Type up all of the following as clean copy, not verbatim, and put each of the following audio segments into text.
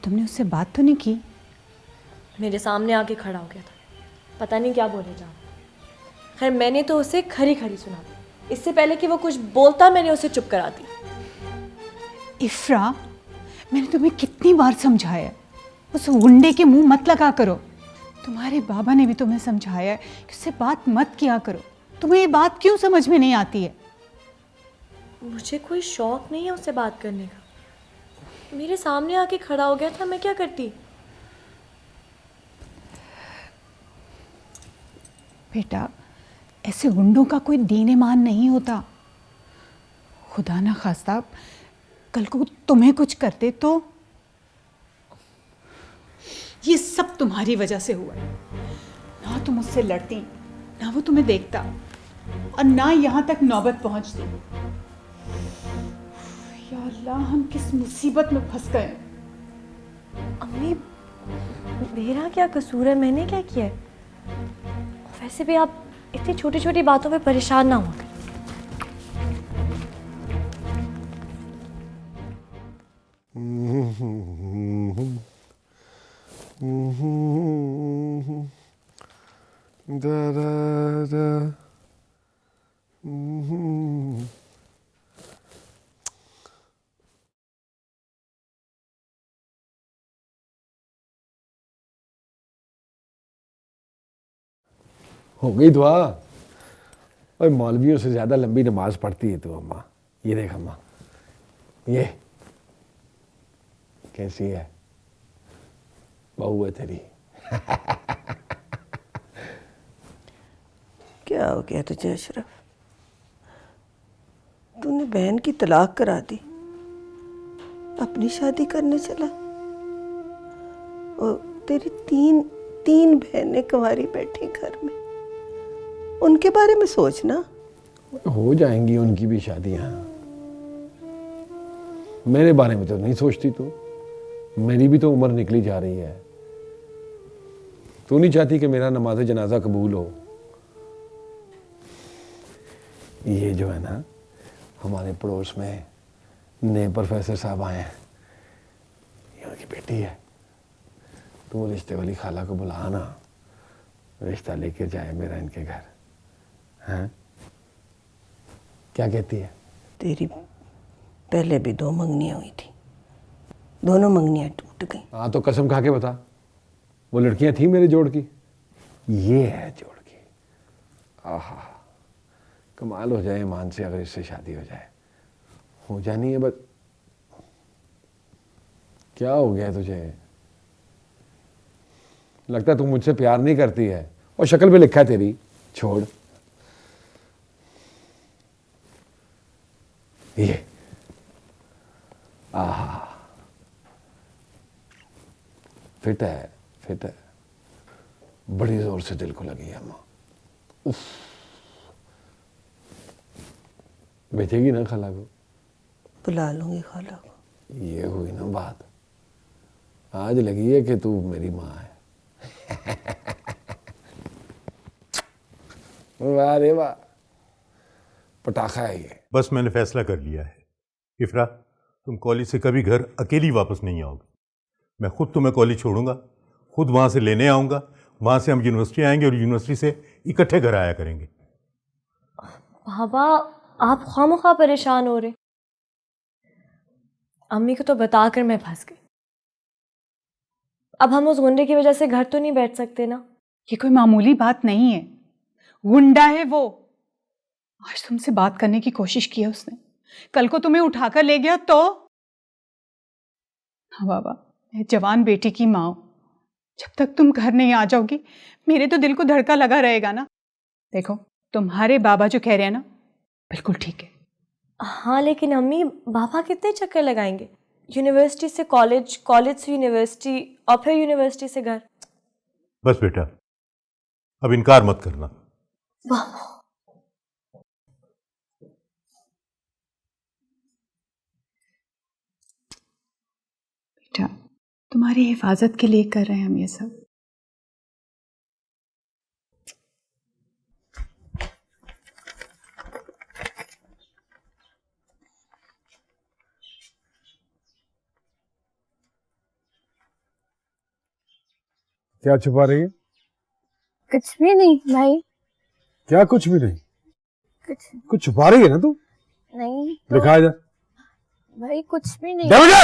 तुमने उससे बात तो नहीं की? मेरे सामने आके खड़ा हो गया था, पता नहीं क्या बोले जा। खैर मैंने तो उसे खरी खरी सुना दी। इससे पहले कि वो कुछ बोलता मैंने उसे चुप करा दी। इफ्रा, मैंने तुम्हें कितनी बार समझाया है, उस गुंडे के मुंह मत लगा करो। तुम्हारे बाबा ने भी तुम्हें समझाया है कि उससे बात मत किया करो। तुम्हें ये बात क्यों समझ में नहीं आती है? मुझे कोई शौक नहीं है उससे बात करने का। मेरे सामने आके खड़ा हो गया था, मैं क्या करती। बेटा, ऐसे गुंडों का कोई दीन ईमान नहीं होता। खुदा ना खास्ता कल को तुम्हें कुछ करते तो। ये सब तुम्हारी वजह से हुआ है। ना तुम उससे लड़ती, ना वो तुम्हें देखता, और ना यहाँ तक नौबत पहुंचती। या अल्लाह, हम किस मुसीबत में फंस गए। अम्मी, मेरा क्या कसूर है? मैंने क्या किया है? वैसे भी आप इतनी छोटी छोटी बातों पे परेशान ना हो कर। Da da da. हो गई दुआ। और मौलवियों से ज्यादा लंबी नमाज पढ़ती है तू अम्मा। ये देख अम्मा, ये कैसी है? बहू है तेरी। क्या हो गया तुझे अशरफ? तूने बहन की तलाक करा दी, अपनी शादी करने चला। और तेरी तीन बहनें कुंवारी बैठी घर में, उनके बारे में सोचना। हो जाएंगी उनकी भी शादियां। मेरे बारे में तो नहीं सोचती तू। मेरी भी तो उम्र निकली जा रही है। तू नहीं चाहती कि मेरा नमाज जनाजा कबूल हो। ये जो है ना, हमारे पड़ोस में नए प्रोफेसर साहब आए हैं, ये उनकी बेटी है। तू रिश्ते वाली खाला को बुला ना, रिश्ता लेके जाए मेरा इनके घर। हैं? क्या कहती है? तेरी पहले भी 2 मंगनियां हुई थी, दोनों मंगनियां टूट गई। हाँ तो कसम खा के बता, वो लड़कियां थी मेरे जोड़ की? ये है जोड़ की। आहा, कमाल हो जाए ईमान से अगर इससे शादी हो जाए। हो जानी है बस। क्या हो गया तुझे? लगता है तू मुझसे प्यार नहीं करती है, और शक्ल पे लिखा है तेरी। छोड़ ये। आहा, फिट है, फिट है। बड़ी जोर से दिल को लगी है अम्मा। उफ, बेचेगी ना खाला को? बुला लूंगी खाला को। ये हुई ना बात। आज लगी है कि तू मेरी माँ है। वाह रे वाह, पटाखा है ये। बस मैंने फैसला कर लिया है। इफ्रा, तुम कॉलेज से कभी घर अकेली वापस नहीं आओगे। मैं खुद तुम्हें कॉलेज छोड़ूंगा, खुद वहां से लेने आऊंगा। वहां से हम यूनिवर्सिटी आएंगे और यूनिवर्सिटी से इकट्ठे घर आया करेंगे। बाबा, आप खामखा परेशान हो रहे। अम्मी को तो बताकर मैं फंस गई। अब हम उस गुंडे की वजह से घर तो नहीं बैठ सकते ना। ये कोई मामूली बात नहीं है, गुंडा है वो। आज तुमसे बात करने की कोशिश की है उसने, कल को तुम्हें उठाकर ले गया तो? हाँ बाबा, मैं जवान बेटी की माँ हूं। जब तक तुम घर नहीं आ जाओगी, मेरे तो दिल को धड़का लगा रहेगा ना। देखो, तुम्हारे बाबा जो कह रहे हैं ना, बिल्कुल ठीक है। हाँ लेकिन अम्मी, बाबा कितने चक्कर लगाएंगे? यूनिवर्सिटी से कॉलेज, कॉलेज से यूनिवर्सिटी, और फिर यूनिवर्सिटी से घर। बस बेटा, अब इनकार मत करना। बेटा, तुम्हारी हिफाजत के लिए कर रहे हैं हम ये सब। क्या छुपा रही है? कुछ भी नहीं भाई, क्या कुछ भी नहीं? कुछ कुछ छुपा रही है ना तू? नहीं तो दिखा जा। भाई, कुछ भी नहीं। दे मुझे!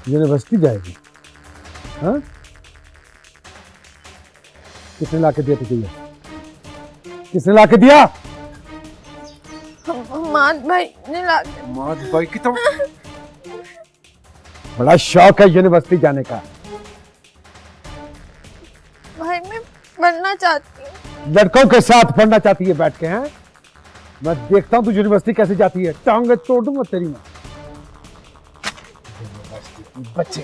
यूनिवर्सिटी जाएगी? हाँ? किसने ला के दिया तुझे ये? किसने ला के दिया? माद भाई ने ला के। माद भाई की तो बड़ा शौक है यूनिवर्सिटी जाने का। भाई मैं पढ़ना चाहती हूँ। लड़कों के साथ पढ़ना चाहती है बैठ के? हैं, मैं देखता हूँ तू यूनिवर्सिटी कैसे जाती है। टांगे तोड़ दूंगा तेरी मैं। बच्चे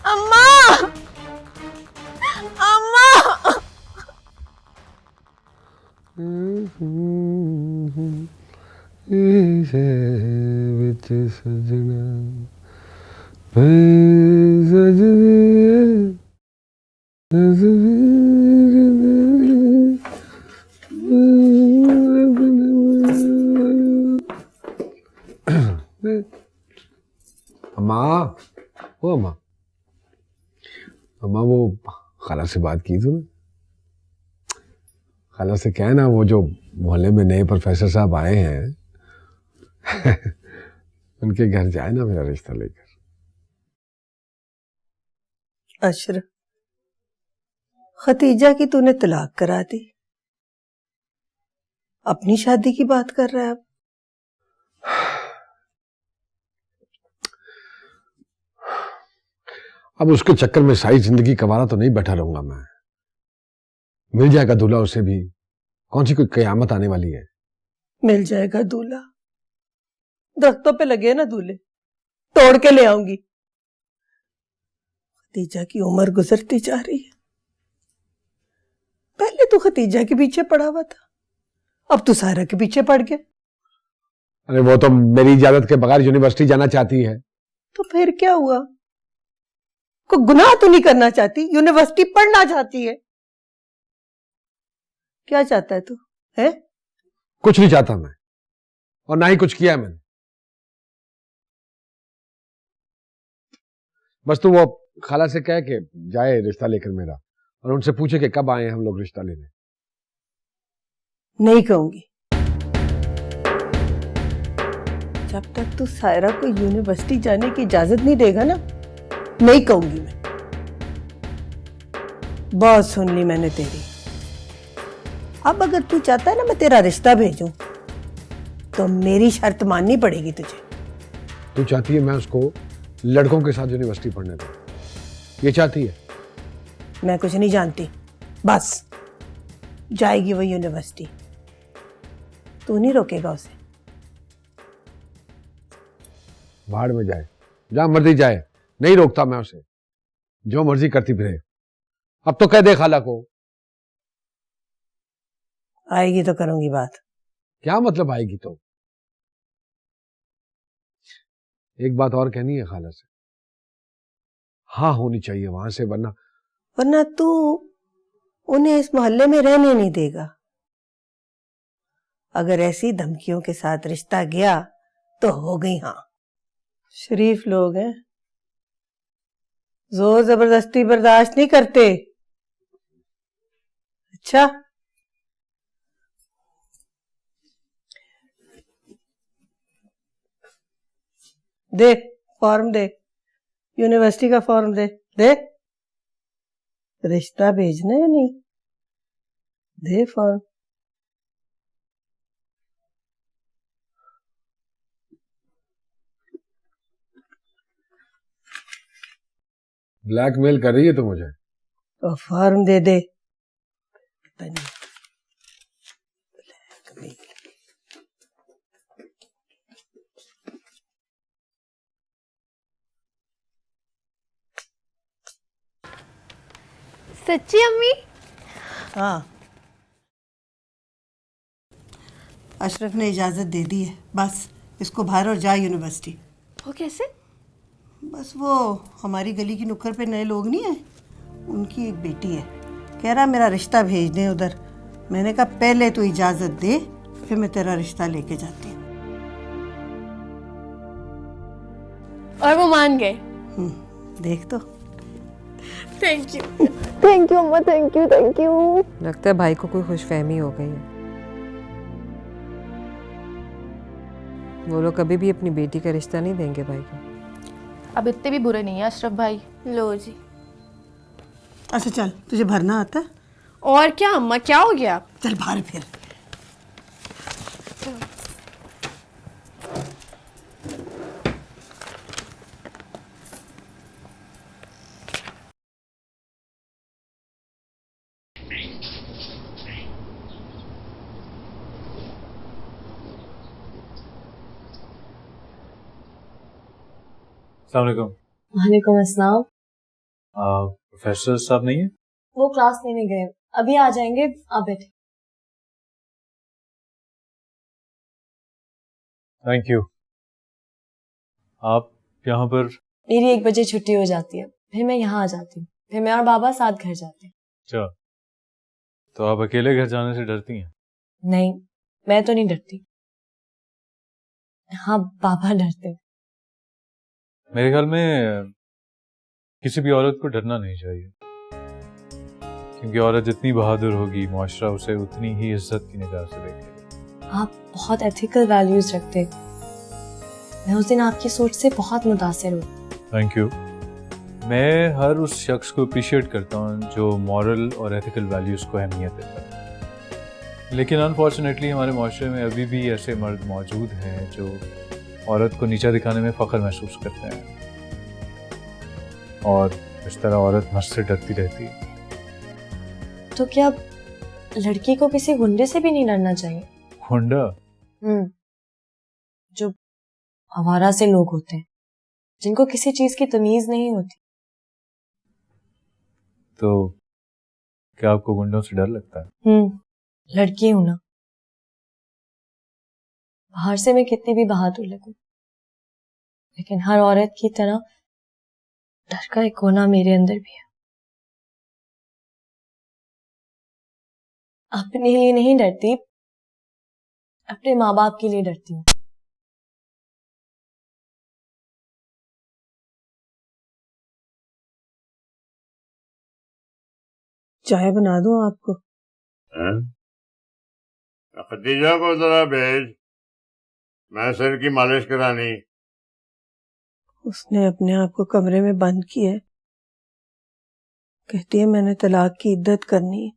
अम्मा, अम्मा। अम्मा, ओ अम्मा, अम्मा वो खाला से बात की तूने? खाला से कहना वो जो मोहल्ले में नए प्रोफेसर साहब आए हैं उनके घर जाए ना मेरा रिश्ता लेकर। अशरफ, खतीजा की तूने तलाक करा दी, अपनी शादी की बात कर रहा है अब? अब उसके चक्कर में सारी जिंदगी कवारा तो नहीं बैठा रहूंगा मैं। मिल जाएगा दूल्हा उसे भी, कौन सी कोई कयामत आने वाली है। मिल जाएगा दूल्हा, दरख्तों पे लगे ना दूल्हे, तोड़ के ले आऊंगी। खतीजा की उम्र गुजरती जा रही है। पहले तू खतीजा के पीछे पड़ा हुआ था, अब तू सारा के पीछे पड़ गया। अरे वो तो मेरी इजाजत के बगैर यूनिवर्सिटी जाना चाहती है। तो फिर क्या हुआ? को गुनाह तो नहीं करना चाहती, यूनिवर्सिटी पढ़ना चाहती है। क्या चाहता है तू? है कुछ नहीं चाहता मैं, और ना ही कुछ किया है मैंने। बस तू वो खाला से कह के जाए रिश्ता लेकर मेरा, और उनसे पूछे कि कब आए हम लोग रिश्ता लेने। नहीं कहूंगी। जब तक तू सायरा को यूनिवर्सिटी जाने की इजाजत नहीं देगा ना, नहीं कहूंगी मैं। बहुत सुन ली मैंने तेरी। अब अगर तू चाहता है ना मैं तेरा रिश्ता भेजूं, तो मेरी शर्त माननी पड़ेगी तुझे। तू चाहती है मैं उसको लड़कों के साथ यूनिवर्सिटी पढ़ने दूं? ये चाहती है? मैं कुछ नहीं जानती, बस जाएगी वो यूनिवर्सिटी, तू नहीं रोकेगा उसे। भाड़ में जाए, जहां मर्जी जाए, नहीं रोकता मैं उसे, जो मर्जी करती फिरे। अब तो कह दे खाला को। आएगी तो करूंगी बात। क्या मतलब आएगी तो? एक बात और कहनी है खाला से, हाँ होनी चाहिए वहां से, वरना तू उन्हें इस मोहल्ले में रहने नहीं देगा। अगर ऐसी धमकियों के साथ रिश्ता गया तो हो गई। हाँ, शरीफ लोग हैं, जोर जबरदस्ती बर्दाश्त नहीं करते। अच्छा, दे फॉर्म, दे यूनिवर्सिटी का फॉर्म, दे दे। रिश्ता भेजना है नहीं, दे फॉर्म। ब्लैकमेल कर रही है तो मुझे। तो फॉर्म दे दे। पता नहीं, ब्लैकमेल। सच्ची अम्मी? हाँ, अशरफ ने इजाजत दे दी है, बस इसको बाहर और जा यूनिवर्सिटी। वो कैसे? बस वो हमारी गली की नुक्कड़ पे नए लोग नहीं आए, उनकी एक बेटी है, कह रहा मेरा रिश्ता भेज दें उधर। मैंने कहा पहले तो इजाजत दे, फिर मैं तेरा रिश्ता लेके जाती हूँ। और वो मान गए। देख तो। थैंक यू अम्मा, थैंक यू। लगता है भाई को कोई खुशफहमी हो गई है। वो लोग कभी भी अपनी बेटी का रिश्ता नहीं देंगे भाई को। अब इतने भी बुरे नहीं है अशरफ भाई। लो जी। अच्छा चल, तुझे भरना आता है? और क्या अम्मा, क्या हो गया? चल बाहर फिर। अस्सलाम वालेकुम। वालेकुम अस्सलाम। प्रोफेसर साहब नहीं है? वो क्लास लेने गए, अभी आ जाएंगे, आप बैठे। Thank you. आप यहाँ पर? मेरी 1 बजे छुट्टी हो जाती है, फिर मैं यहाँ आ जाती हूँ, फिर मैं और बाबा साथ घर जाते हैं। अच्छा, तो आप अकेले घर जाने से डरती हैं? नहीं, मैं तो नहीं डरती। हाँ, बाबा डरते हैं। मेरे ख्याल में किसी भी औरत को डरना नहीं चाहिए, क्योंकि औरत जितनी बहादुर होगी मुआशरा उसे उतनी ही इज्जत की निगाह से देखेगा। आप बहुत एथिकल वैल्यूज रखते हैं। मैं उस दिन आपकी सोच से बहुत मुतासिर हूँ। Thank you. मैं हर उस शख्स को अप्रिशिएट करता हूँ जो मॉरल और एथिकल वैल्यूज़ को अहमियत देता है, लेकिन अनफॉर्चुनेटली हमारे माशरे में अभी भी ऐसे मर्द मौजूद हैं जो औरत को नीचा दिखाने में फ़ख्र महसूस करते हैं, और इस तरह औरत मर्द से डरती रहती है। तो क्या लड़की को किसी गुंडे से भी नहीं डरना चाहिए? गुंडा? जो आवारा से लोग होते हैं, जिनको किसी चीज की तमीज नहीं होती। तो क्या आपको गुंडों से डर लगता है? लड़की हूं ना। बाहर से मैं कितनी भी बहादुर लगूं, लेकिन हर औरत की तरह डर का एक कोना मेरे अंदर भी है। अपने लिए नहीं डरती, अपने माँ बाप के लिए डरती हूँ। चाय बना दूं आपको? खदीजा को जरा भेज, मैं सिर की मालिश करानी। उसने अपने आप को कमरे में बंद किया है, कहती है मैंने तलाक की इद्दत करनी है।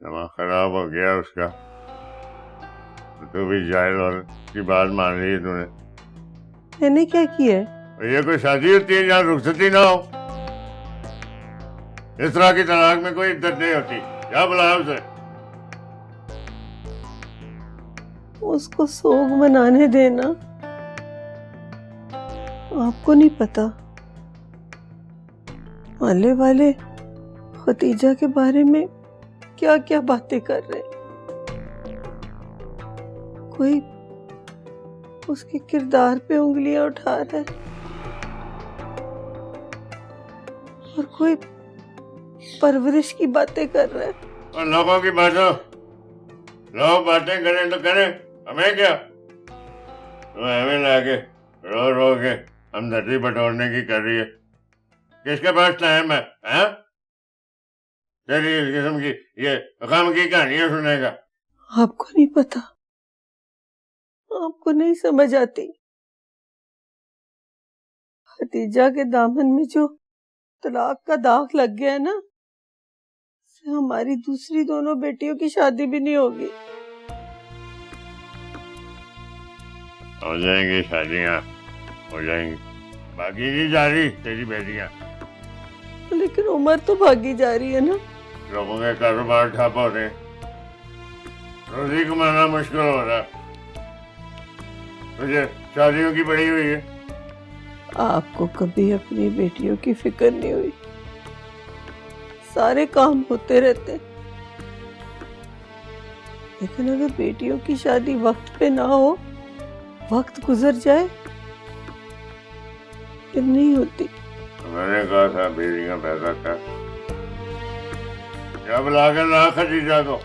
दिमाग खराब हो गया उसका। तू भी जाहिल औरत की बात मान रही है तूने। मैंने क्या किया है? ये कोई शादी होती है जहाँ रुखसती ना हो? इस तरह की तलाक में कोई इद्दत नहीं होती। क्या बुलाया उसे? उसको सोग मनाने देना। आपको नहीं पता, मोहल्ले वाले खदीजा के बारे में क्या क्या बातें कर रहे हैं। कोई उसके किरदार पे उंगलियां उठा रहा है, और कोई परवरिश की बातें कर रहा है। और लोगों की बातों, लोग बातें करें तो करें, हमें क्या? तो हमें लाके रो रो के हमदर्दी बटोरने की कर रही है। किसके पास टाइम है? तेरी इस किस्म की ये गम की कहानियां सुनेगा। आपको नहीं पता, आपको नहीं समझ आती। खदीजा के दामन में जो तलाक का दाग लग गया है ना, उससे हमारी दूसरी दोनों बेटियों की शादी भी नहीं होगी। हो जाएंगी शादियां, हो जाएंगी। बाकी नहीं जा रही तेरी बेटियां। लेकिन उम्र तो भागी जा रही है ना। लोगों के कारोबार ठप हो रहे, रोजी कमाना मुश्किल हो रहा। तुझे शादियों की पड़ी हुई है। आपको कभी अपनी बेटियों की फिक्र नहीं हुई? सारे काम होते रहते, लेकिन अगर बेटियों की शादी वक्त पे ना हो, वक्त गुजर जाए, फिर नहीं होती। मैंने कहा था बेटियां पैदा कर, जब लाकर ना खदीजा को।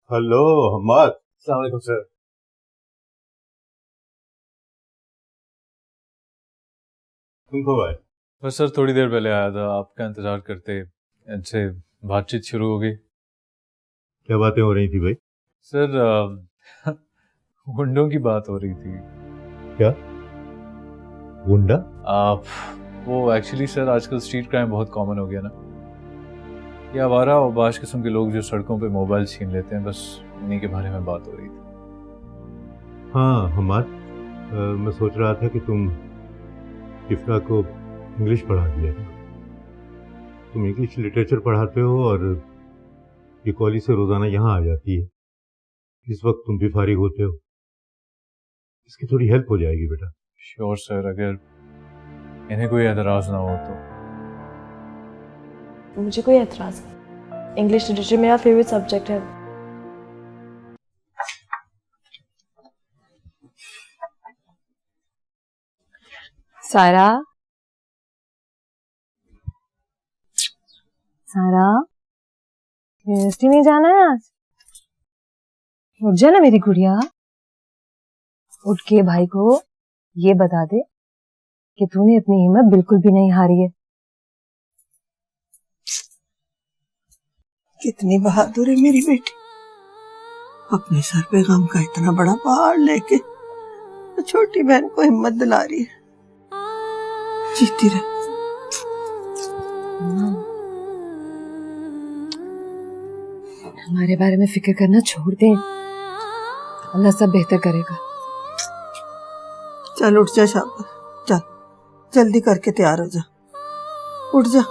हेलो हमाद। अस्सलाम वालेकुम सर। तुम कब आए? बस सर थोड़ी देर पहले आया था, आपका इंतजार करते इनसे बातचीत शुरू हो गई। क्या बातें हो रही थी भाई? सर गुंडों की बात हो रही थी। क्या गुंडा? आप वो एक्चुअली सर आजकल स्ट्रीट क्राइम बहुत कॉमन हो गया ना, ये आवारा और बाश किस्म के लोग जो सड़कों पे मोबाइल छीन लेते हैं, बस उन्हीं के बारे में बात हो रही थी। हाँ हमाद, मैं सोच रहा था कि तुम इफ्रा को इंग्लिश पढ़ा दिया था। तुम इंग्लिश लिटरेचर पढ़ाते हो और ये कॉलेज से रोजाना यहाँ आ जाती है। इस वक्त तुम भी फारिग होते हो, इसकी थोड़ी हेल्प हो जाएगी बेटा। श्योर सर, अगर इन्हें कोई एतराज ना हो तो। मुझे कोई एतराज नहीं, इंग्लिश लिटरेचर मेरा फेवरेट सब्जेक्ट है। सारा, सारा यूनिवर्सिटी नहीं जाना है आज? उठ जा ना मेरी गुड़िया, उठ के भाई को ये बता दे कि तूने अपनी हिम्मत बिल्कुल भी नहीं हारी है। कितनी बहादुर है मेरी बेटी, अपने सर पे गम का इतना बड़ा पहाड़ लेके तो छोटी बहन को हिम्मत दिला रही है। जीती रहे। हमारे बारे में फिक्र करना छोड़ दे, अल्लाह सब बेहतर करेगा। चल उठ जा शाबाश, चल जल्दी करके तैयार हो जा, उठ जा।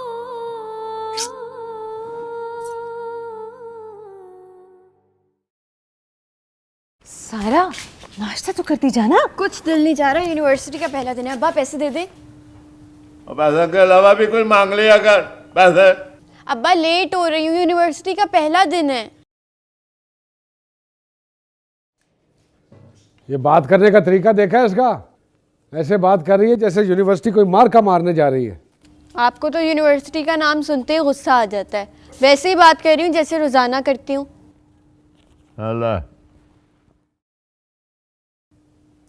सारा नाश्ता तो करती जाना। कुछ दिल नहीं चाह रहा, यूनिवर्सिटी का पहला दिन है। अब्बा पैसे दे दे। और पैसे के अलावा भी कुछ मांग लिया कर पैसे। अब्बा लेट हो रही हूँ, यूनिवर्सिटी का पहला दिन है। ये बात करने का तरीका देखा है इसका? ऐसे बात कर रही है जैसे यूनिवर्सिटी कोई मार का मारने जा रही है। आपको तो यूनिवर्सिटी का नाम सुनते ही गुस्सा आ जाता है, वैसे ही बात कर रही हूँ जैसे रोजाना करती हूँ। अल्लाह,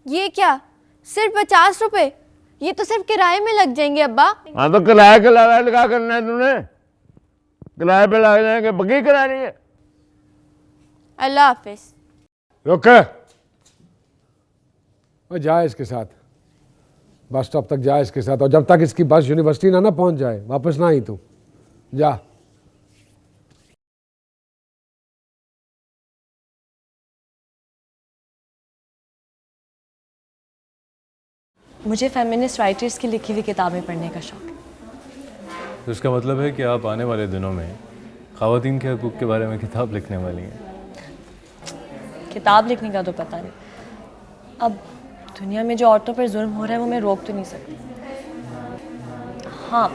ये क्या, सिर्फ 50 रुपए? ये तो सिर्फ किराए में लग जाएंगे अब्बा। हाँ तो किराए के अलावा क्या करना है तूने? किराए पे लग जाएंगे, बगी करानी है। अल्लाह हाफिज। रुक, जा इसके साथ, बस स्टॉप तक जा इसके साथ, और जब तक इसकी बस यूनिवर्सिटी ना पहुंच जाए वापस ना आई तू। जा। मुझे फेमिनिस्ट राइटर्स की लिखी हुई किताबें पढ़ने का शौक है। तो इसका मतलब है कि आप आने वाले दिनों में ख़वातीन के हकूक़ के बारे में किताब लिखने वाली हैं। किताब लिखने का तो पता नहीं, अब दुनिया में जो औरतों पर जुल्म हो रहा है वो मैं रोक तो नहीं सकती। हाँ,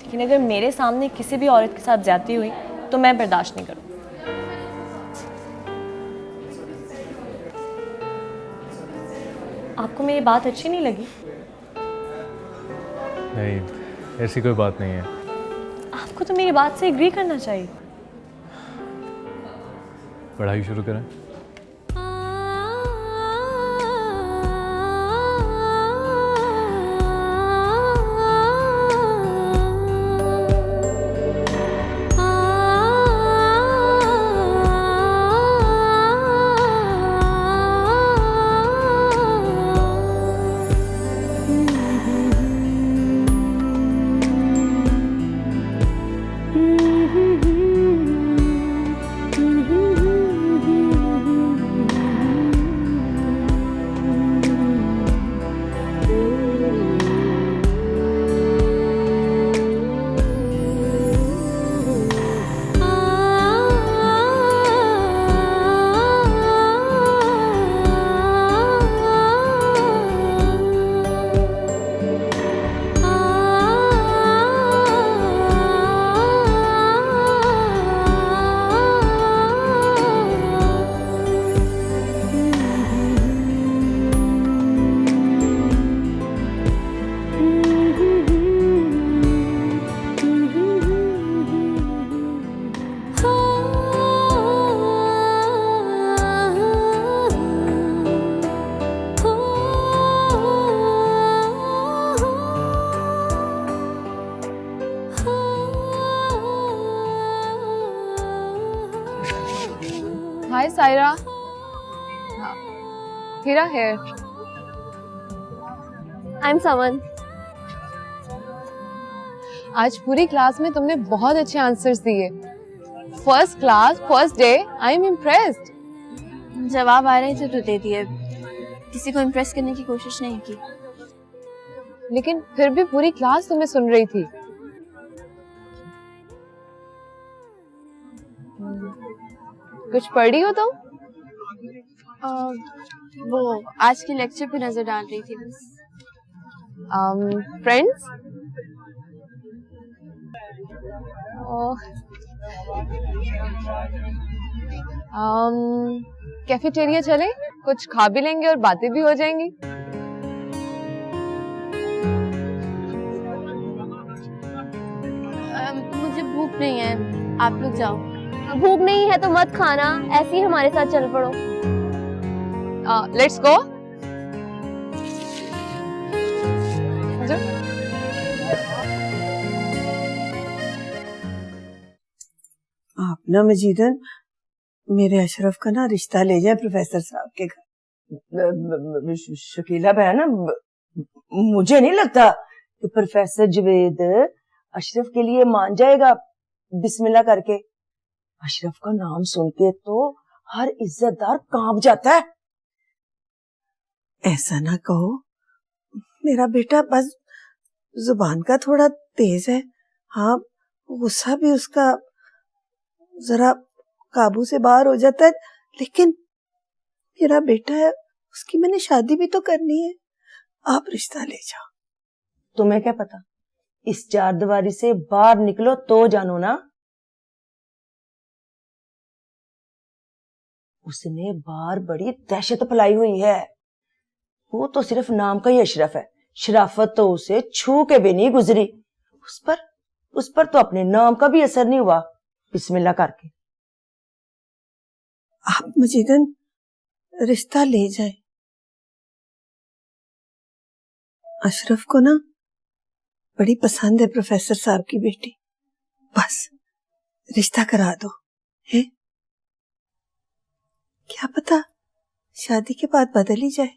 लेकिन अगर मेरे सामने किसी भी औरत के साथ ज्यादती हुई तो मैं बर्दाश्त नहीं करूँगी। आपको मेरी बात अच्छी नहीं लगी? नहीं, ऐसी कोई बात नहीं है। आपको तो मेरी बात से एग्री करना चाहिए। पढ़ाई शुरू करें। Saira. Hira here. I'm Saman. आज पूरी क्लास में तुमने बहुत अच्छे आंसर्स दिए. First class, first day. I am impressed. जवाब आ रहे थे तो दे दिए. किसी को इम्प्रेस करने की कोशिश नहीं की. लेकिन फिर भी पूरी क्लास तुम्हें सुन रही थी. कुछ पढ़ी हो तुम? वो आज के लेक्चर पे नजर डाल रही थी बस. फ्रेंड्स? कैफेटेरिया चले? कुछ खा भी लेंगे और बातें भी हो जाएंगी. मुझे भूख नहीं है, आप लोग जाओ. भूख नहीं है तो मत खाना, ऐसे ही हमारे साथ चल पड़ो. Let's go. आप ना मजीदन मेरे अशरफ का ना रिश्ता ले जाए प्रोफेसर साहब के घर. शकीला बहन, मुझे नहीं लगता कि प्रोफेसर जवेद अशरफ के लिए मान जाएगा बिस्मिल्लाह करके. अशरफ का नाम सुन के तो हर इज्जतदार कांप जाता है. ऐसा ना कहो, मेरा बेटा बस जुबान का थोड़ा तेज है. हाँ, गुस्सा भी उसका जरा काबू से बाहर हो जाता है, लेकिन मेरा बेटा है, उसकी मैंने शादी भी तो करनी है. आप रिश्ता ले जाओ. तुम्हें क्या पता, इस चारदीवारी से बाहर निकलो तो जानो ना. उसने बाहर बड़ी दहशत फैलाई हुई है. वो तो सिर्फ नाम का ही अशरफ है, शराफत तो उसे छू के भी नहीं गुजरी. उस पर तो अपने नाम का भी असर नहीं हुआ बिस्मिल्लाह करके. आप मजीदन रिश्ता ले जाए. अशरफ को ना बड़ी पसंद है प्रोफेसर साहब की बेटी. बस रिश्ता करा दो. है क्या पता शादी के बाद बदल ही जाए.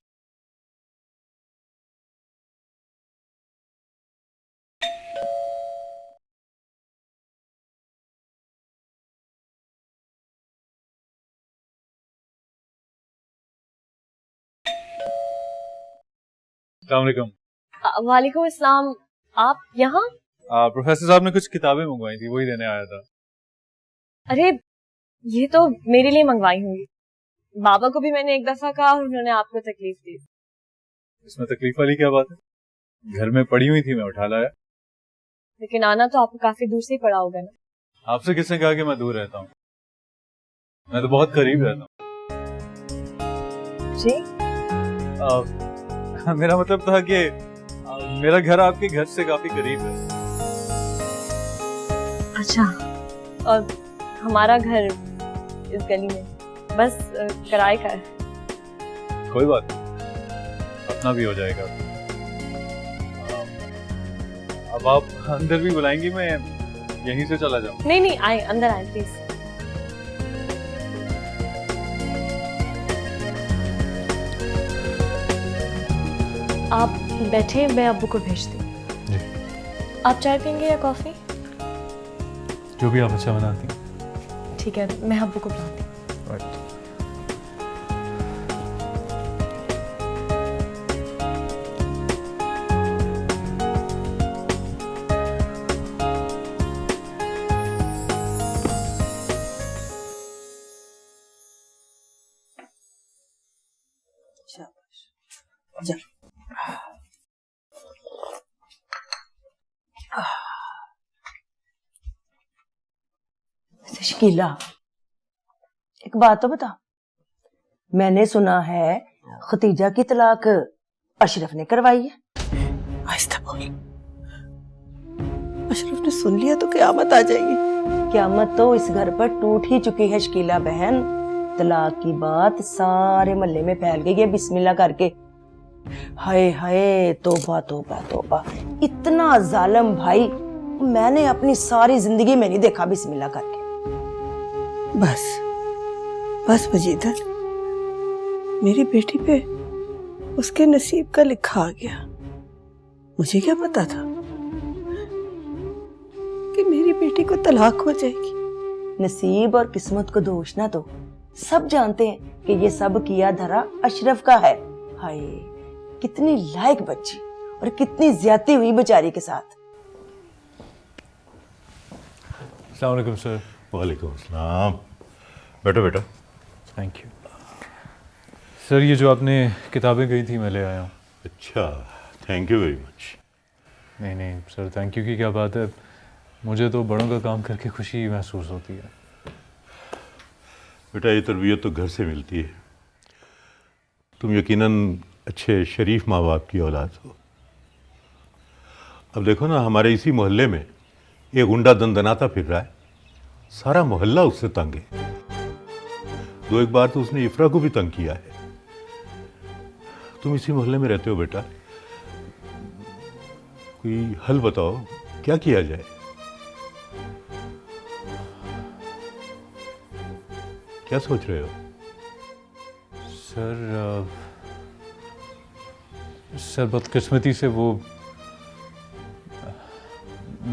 वालेकुम अस्सलाम. आप यहाँ? प्रोफेसर साहब ने कुछ किताबें मंगवाई थी, वही देने आया था. अरे ये तो मेरे लिए मंगवाई होंगी. बाबा को भी मैंने एक दफा कहा और उन्होंने आपको तकलीफ दी. इसमें तकलीफ वाली क्या बात है? घर में पड़ी हुई थी, मैं उठा लाया. लेकिन आना तो आपको काफी दूर से ही पड़ा होगा ना. आपसे किसने कहा कि मैं दूर रहता हूँ? मैं तो बहुत करीब रहता हूँ. जी? मेरा मतलब था कि मेरा घर आपके घर से काफी करीब है. अच्छा. और हमारा घर इस गली में, बस किराए का है. कोई बात नहीं, अपना भी हो जाएगा. अब आप अंदर भी बुलाएंगी, मैं यहीं से चला जाऊँ? नहीं नहीं, आए, अंदर आए प्लीज. आप बैठे, मैं अब्बू को भेजती हूँ. आप चाय पियेंगे या कॉफी? जो भी आप अच्छा बनाती हैं. ठीक है, मैं अब्बू को बुलाती हूँ. शकीला, एक बात तो बता, मैंने सुना है खतीजा की तलाक अशरफ ने करवाई है. आहिस्ता बोल. अशरफ ने सुन लिया तो क़यामत आ जाएगी. क़यामत तो इस घर पर टूट ही चुकी है शकीला बहन. तलाक की बात सारे मोहल्ले में फैल गई है बिस्मिल्लाह करके. हाय हाय, तौबा तौबा तौबा. इतना जालिम भाई मैंने अपनी सारी जिंदगी में नहीं देखा बिस्मिल्लाह करके. बस बस मजीदन, मेरी बेटी पे उसके नसीब का लिखा आ गया। मुझे क्या पता था कि मेरी बेटी को तलाक हो जाएगी। नसीब और किस्मत को दोष ना दो। सब जानते हैं कि ये सब किया धरा अशरफ का है। हाय, कितनी लायक बच्ची और कितनी ज्यादती हुई बेचारी के साथ। अस्सलाम वालेकुम सर। वालेकुम अस्सलाम। बैठो बेटा। Thank you sir. ये जो आपने किताबें गई थी मैं ले आया हूँ। अच्छा, थैंक यू वेरी मच। नहीं नहीं सर, थैंक यू की क्या बात है। मुझे तो बड़ों का काम करके खुशी महसूस होती है। बेटा, ये तरबियत तो घर से मिलती है। तुम यकीनन अच्छे शरीफ माँ बाप की औलाद हो। अब देखो ना, हमारे इसी मोहल्ले में एक गुंडा दंदनाता फिर रहा है। सारा मोहल्ला उससे तंग है। दो एक बार तो उसने इफ्रा को भी तंग किया है। तुम इसी मोहल्ले में रहते हो बेटा, कोई हल बताओ, क्या किया जाए? क्या सोच रहे हो? सर बदकिस्मती से वो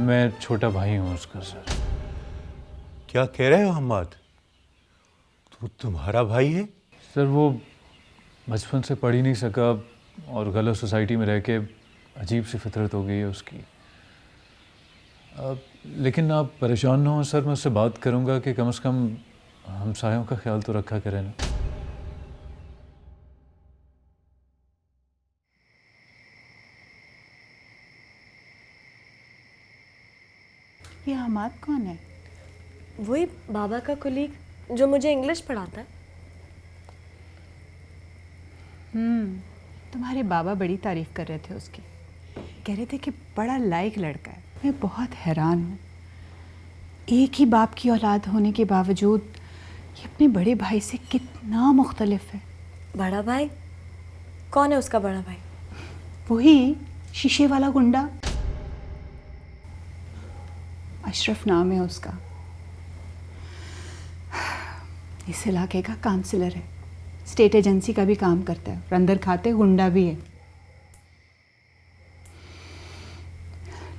मैं छोटा भाई हूँ उसका सर। क्या कह रहे हो हम्माद? तो तुम्हारा भाई है? सर वो बचपन से पढ़ ही नहीं सका और गलत सोसाइटी में रह के अजीब सी फितरत हो गई है उसकी। लेकिन आप परेशान ना हो सर, मैं उससे बात करूँगा कि कम से कम हमसायों का ख्याल तो रखा करें ना। ये हमाद कौन है? वही बाबा का कुलीग जो मुझे इंग्लिश पढ़ाता है। तुम्हारे बाबा बड़ी तारीफ कर रहे थे उसकी। कह रहे थे कि बड़ा लायक लड़का है। मैं बहुत हैरान हूँ, एक ही बाप की औलाद होने के बावजूद ये अपने बड़े भाई से कितना मुख्तलिफ है। बड़ा भाई? कौन है उसका बड़ा भाई? वही शीशे वाला गुंडा, अशरफ नाम है उसका। इस इलाके का काउंसलर है, स्टेट एजेंसी का भी काम करता है, रंदर खाते गुंडा भी है।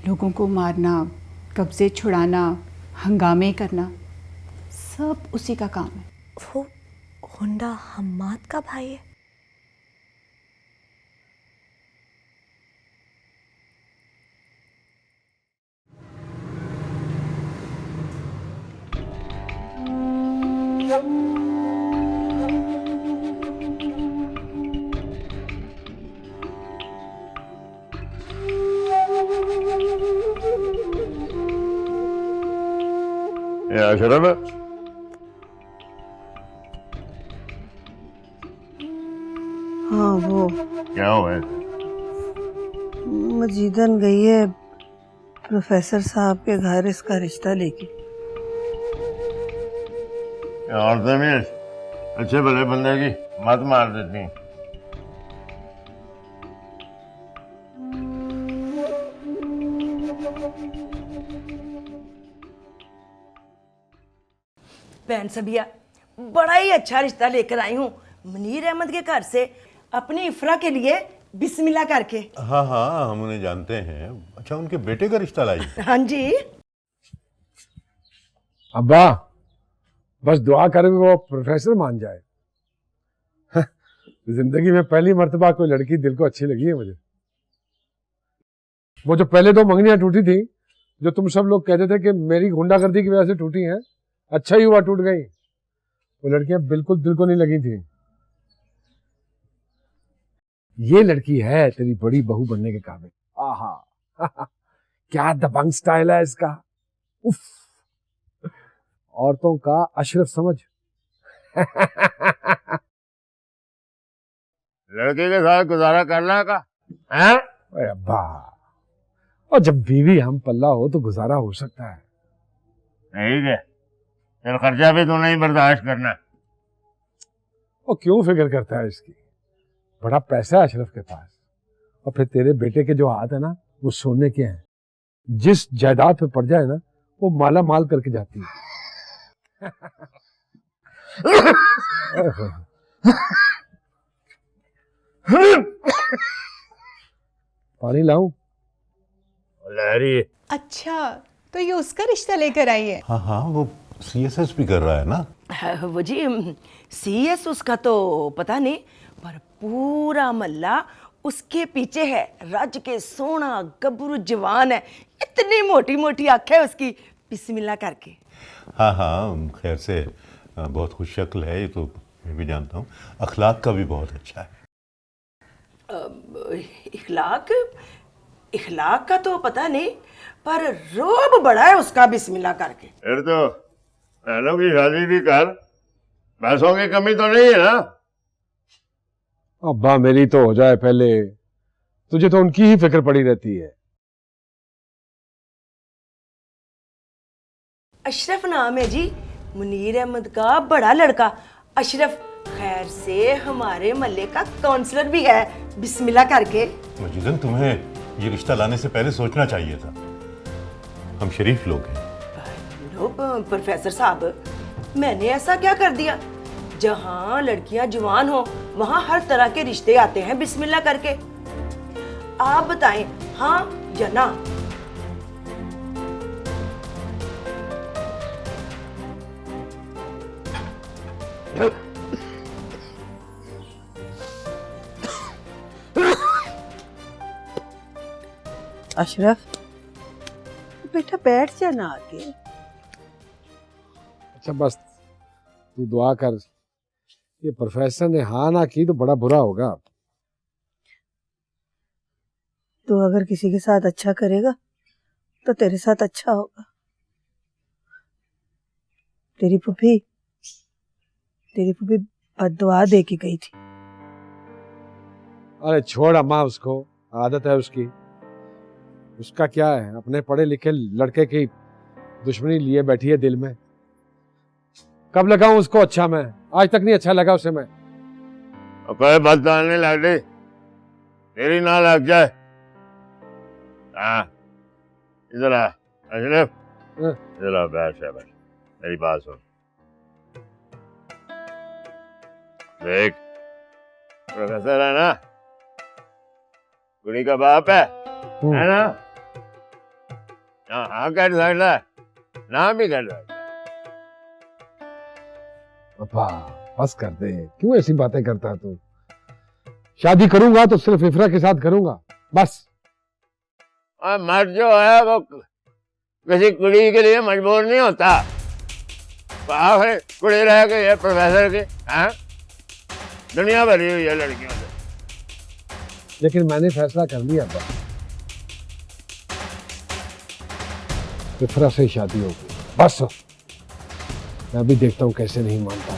लोगों को मारना, कब्जे छुड़ाना, हंगामे करना, सब उसी का काम है। वो गुंडा हम्माद का भाई है? ये अशरफ है? हाँ वो क्या हुआ है? मजीदन गई है प्रोफेसर साहब के घर इसका रिश्ता लेके। औरतें भी अच्छे भले बंदे की मत मार देती हैं। बहन सबिया, बड़ा ही अच्छा रिश्ता लेकर आई हूँ मुनीर अहमद के घर से अपनी इफ्रा के लिए बिस्मिल्लाह करके। हाँ हाँ, हम उन्हें जानते हैं। अच्छा, उनके बेटे का रिश्ता लाई? हाँ जी। अब्बा, बस दुआ करें वो प्रोफेसर मान जाए। जिंदगी में पहली मर्तबा कोई लड़की दिल को अच्छी लगी है मुझे। वो जो पहले 2 मंगनियां टूटी थी, जो तुम सब लोग कहते थे कि मेरी गुंडागर्दी की वजह से टूटी हैं, अच्छा ही हुआ टूट गई। वो लड़कियां बिल्कुल दिल को नहीं लगी थी। ये लड़की है तेरी बड़ी बहू बनने के काबिल। आहा क्या दबंग स्टाइल है इसका। उफ, औरतों का अशरफ समझ। लड़के के साथ गुजारा करना का है? अरे अब्बा, और जब बीवी हम पल्ला हो तो गुजारा हो सकता है। ठीक है, चल खर्चा भी तो नहीं बर्दाश्त करना। और क्यों फिक्र करता है इसकी, बड़ा पैसा है अशरफ के पास। और फिर तेरे बेटे के जो हाथ है ना, वो सोने के हैं। जिस जायदाद पे पड़ जाए ना, वो माला माल करके जाती है। पानी लाऊं? लहरी। अच्छा, तो ये उसका रिश्ता लेकर आई है? हाँ हाँ, वो सीएसएस भी कर रहा है ना। वो जी सीएस उसका तो पता नहीं, पर पूरा मोहल्ला उसके पीछे है। रज के सोना गबरू जवान है, इतनी मोटी मोटी आंखें है उसकी, बिस्मिल्लाह करके। हाँ हाँ, खैर से बहुत खुश शक्ल है, ये तो मैं भी जानता हूँ। अखलाक का भी बहुत अच्छा है। इखलाक का तो पता नहीं, पर रोब बड़ा है उसका, बिस्मिल्लाह करके। फिर तो बहनों की शादी भी कर, पैसों की कमी तो नहीं है ना? अब्बा मेरी तो हो जाए पहले, तुझे तो उनकी ही फिक्र पड़ी रहती है। अशरफ नाम है जी, मुनीर अहमद का बड़ा लड़का। अशरफ खैर से हमारे मोहल्ले का काउंसलर भी है, बिस्मिल्लाह करके। मजीदन, तुम्हें ये रिश्ता लाने से पहले सोचना चाहिए था। हम शरीफ लोग हैं। लो प्रोफेसर साहब, मैंने ऐसा क्या कर दिया? जहाँ लड़कियां जवान हो वहाँ हर तरह के रिश्ते आते हैं, बिस्मिल्लाह करके। आप बताएं, हाँ या ना? अशरफ बेटा बैठ जाना आके। अच्छा बस तू दुआ कर, ये प्रोफेसर ने हाँ ना की तो बड़ा बुरा होगा। तू अगर किसी के साथ अच्छा करेगा तो तेरे साथ अच्छा होगा। तेरी फूफी बद्दुआ दे के गई थी। अरे छोड़ अम्मा, उसको आदत है उसकी। उसका क्या है, अपने पढ़े लिखे लड़के की दुश्मनी लिए बैठी है दिल में। कब लगाऊं उसको अच्छा मैं? आज तक नहीं अच्छा लगा उसे मैं। कोई बात नहीं लग रही, तेरी ना लग जाए। हाँ, इधर आ अशरफ, इधर आ, बैठ जा, बैठ। मेरी बात सुन, देख प्रोफेसर है ना, कुड़ी का बाप है ना? हाँ कर सकता है, ना भी कर सकता है। पापा बस कर दे, क्यों ऐसी बातें करता है तू? शादी करूंगा तो सिर्फ इफ्रा के साथ करूंगा, बस। और मर्द जो है वो किसी कुड़ी के लिए मजबूर नहीं होता। आखिर कुड़ी रह गई है प्रोफेसर की, हाँ? दुनिया भरी हुई है लड़कियों से। लेकिन मैंने फैसला कर लिया था, इफ्रा से शादी होगी, बस। मैं भी देखता हूँ कैसे नहीं मानता।